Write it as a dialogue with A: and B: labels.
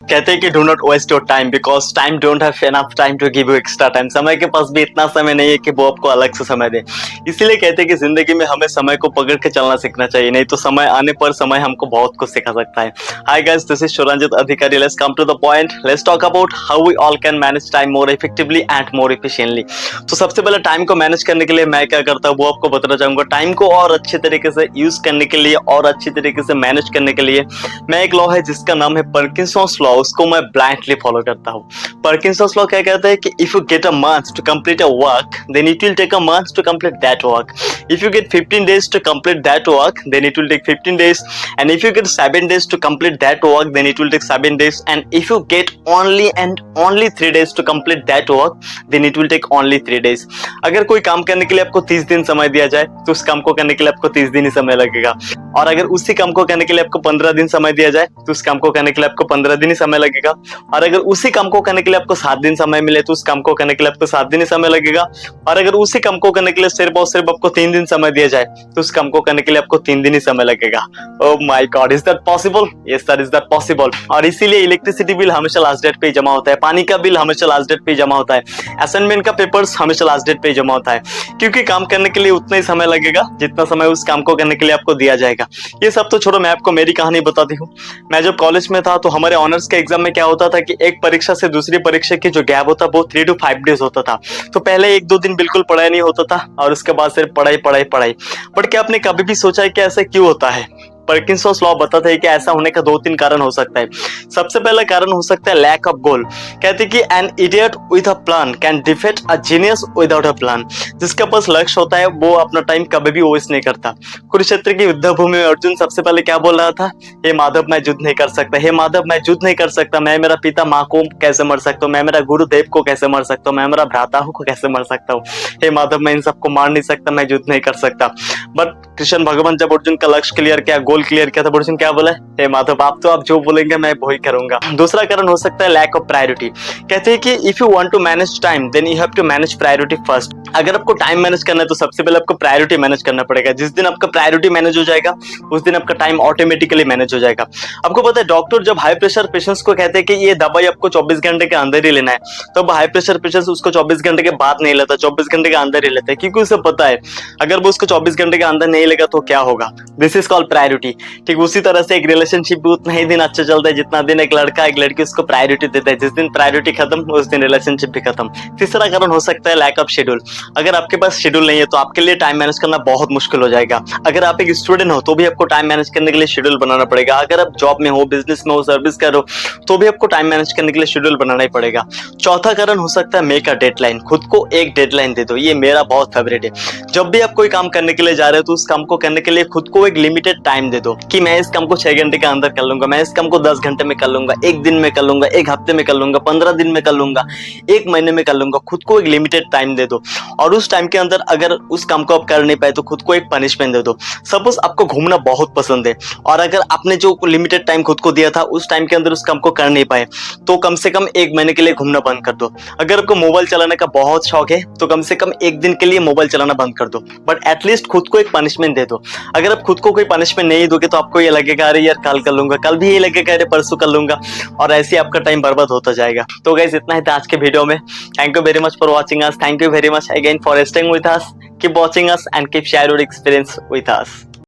A: कहते हैं कि do not waste your time because time don't have enough time to give you extra time. समय के पास भी इतना समय नहीं है कि वो आपको अलग से समय दे। इसीलिए कहते हैं कि जिंदगी में हमें समय को पकड़ के चलना सीखना चाहिए, नहीं तो समय आने पर समय हमको बहुत कुछ सिखा सकता है। Hi guys, this is Suranjit Adhikari. Let's come to the point. Let's talk about how we all can manage time more effectively and more efficiently. तो सबसे पहले टाइम को मैनेज करने के लिए मैं क्या करता हूँ वो आपको बताना चाहूंगा। टाइम को और अच्छे तरीके से यूज करने के लिए और अच्छी तरीके से मैनेज करने के लिए मैं एक लॉ है जिसका नाम है पार्किंसंस लॉ, उसको मैं ब्लाइंडली फॉलो करता हूँ। पार्किंसंस लॉ क्या कहता है कि if you get a month to complete a work then it will take a month to complete that work. If you get 15 days to complete that work then it will take 15 days, and if you get 7 days to complete that work then it will take 7 days, and if you get only and only 3 days to complete that work then it will take only 3 days। अगर कोई काम करने के लिए आपको 30 दिन समय दिया जाए तो उस काम को करने के लिए आपको 30 दिन ही समय लगेगा, और अगर उसी काम को करने के लिए आपको 15 दिन समय दिया जाए तो उस काम को करने के लिए आपको 15 दिन ही समय लगेगा, और अगर उसी काम को करने के लिए आपको 7 दिन समय मिले तो उस काम को करने के लिए आपको 7 दिन ही समय लगेगा, और अगर उसी काम को करने के लिए सिर्फ और सिर्फ आपको 3 दिन समय दिया जाए तो उस काम को करने के लिए आपको 3 दिन ही समय लगेगा। Oh my God, is that possible? Yes sir, is that possible. और इसीलिए इलेक्ट्रिसिटी बिल हमेशा लास्ट डेट पे जमा होता है, पानी का बिल हमेशा लास्ट डेट पे जमा होता है, असाइनमेंट का पेपर्स हमेशा लास्ट डेट पे जमा होता है, क्योंकि काम करने के लिए उतना ही समय लगेगा जितना समय उस काम को करने के लिए आपको दिया जाएगा। ये सब तो छोड़ो, मैं आपको मेरी कहानी बताती हूँ। मैं जब कॉलेज में था तो हमारे ऑनर्स के एग्जाम में क्या होता था कि एक परीक्षा से दूसरी परीक्षा की जो गैप होता वो 3 to 5 days होता था। तो पहले 1-2 दिन बिल्कुल पढ़ाई नहीं होता था और उसके बाद सिर्फ पढ़ाई पढ़ाई पढ़ाई। बट क्या आपने कभी भी सोचा है कि ऐसा क्यों होता है? पार्किंसंस लॉ बताता है कि ऐसा होने का 2-3 कारण हो सकता है। सबसे पहला कारण हो सकता है लैक ऑफ गोल। कहते हैं कि an idiot with a plan can defeat a genius without a plan. जिसके पास लक्ष्य होता है वो अपना टाइम कभी भी वेस्ट नहीं करता। कुरुक्षेत्र की युद्ध भूमि में अर्जुन सबसे पहले क्या बोल रहा था? हे माधव, मैं युद्ध नहीं कर सकता, हे माधव मैं युद्ध नहीं कर सकता, मैं मेरा पिता माँ को कैसे मर सकता हूँ, मैं मेरा गुरुदेव को कैसे मर सकता हूँ, मैं मेरा भ्राता को कैसे मर सकता हूँ, हे माधव मैं इन सबको मार नहीं सकता, मैं युद्ध नहीं कर सकता। बट कृष्ण भगवान जब अर्जुन का लक्ष्य क्लियर किया, गोल क्लियर किया, तो अर्जुन क्या बोला? हे माधव आप जो बोलेंगे मैं वही करूंगा। दूसरा कारण हो सकता है लैक ऑफ प्रायोरिटी। कहते हैं कि if you want to manage time then you have to manage priority first. अगर आपको टाइम मैनेज करना है तो सबसे पहले आपको प्रायोरिटी मैनेज करना पड़ेगा। जिस दिन आपका प्रायोरिटी मैनेज हो जाएगा उस दिन आपका टाइम ऑटोमेटिकली मैनेज हो जाएगा। आपको पता है डॉक्टर जब हाई प्रेशर पेशेंट्स को कहते हैं कि ये दवाई आपको 24 घंटे के अंदर ही लेना है, तो हाई प्रेशर पेशेंट्स उसको 24 घंटे के बाद नहीं लेता, 24 घंटे के अंदर ही लेता है, क्योंकि उसे पता है अगर वो उसको 24 घंटे के अंदर नहीं लेगा तो क्या होगा। This is called priority. ठीक उसी तरह से एक रिलेशनशिप भी उतना ही दिन अच्छा चलता है जितना दिन एक लड़का एक लड़की उसको प्रायोरिटी देता है। जिस दिन प्रायोरिटी खत्म उस दिन रिलेशनशिप भी खत्म। तीसरा कारण हो सकता है लैक ऑफ शेड्यूल। अगर आपके पास शेड्यूल नहीं है तो आपके लिए टाइम मैनेज करना बहुत मुश्किल हो जाएगा। अगर आप एक स्टूडेंट हो तो भी आपको टाइम मैनेज करने के लिए शेड्यूल बनाना पड़ेगा। अगर आप जॉब में हो, बिजनेस में हो, सर्विस कर रहे हो तो भी आपको टाइम मैनेज करने के लिए शेड्यूल बनाना ही पड़ेगा। चौथा कारण हो सकता है मेक अ डेडलाइन। खुद को एक डेडलाइन दे दो। ये मेरा बहुत फेवरेट है। जब भी आप कोई काम करने के लिए जा रहे हो तो उस काम को करने के लिए खुद को एक लिमिटेड टाइम दे दो कि मैं इस काम को 6 घंटे के अंदर कर लूंगा, मैं इस काम को 10 घंटे में कर लूंगा, 1 दिन में कर लूंगा, 1 हफ्ते में कर लूंगा, 15 दिन में कर लूंगा, 1 महीने में कर लूंगा। खुद को एक लिमिटेड टाइम दे दो, और उस टाइम के अंदर अगर उस काम को आप कर नहीं पाए तो खुद को एक पनिशमेंट दे दो। सपोज आपको घूमना बहुत पसंद है और अगर आपने जो लिमिटेड टाइम खुद को दिया था उस टाइम के अंदर उस काम को कर नहीं पाए तो कम से कम 1 महीने के लिए घूमना बंद कर दो। अगर आपको मोबाइल चलाने का बहुत शौक है तो कम से कम 1 दिन के लिए मोबाइल चलाना बंद कर दो, बट एटलीस्ट खुद को एक पनिशमेंट दे दो। अगर आप खुद को कोई पनिशमेंट नहीं दोगे तो आपको ये लगेगा अरे यार कल कर लूंगा, कल भी ये लगेगा अरे परसों कर लूंगा, और ऐसे आपका टाइम बर्बाद होता जाएगा। तो गाइस इतना ही था आज के वीडियो में। Thank you very much for watching us. Thank you very much again for staying with us. Keep watching us and keep share your experience with us.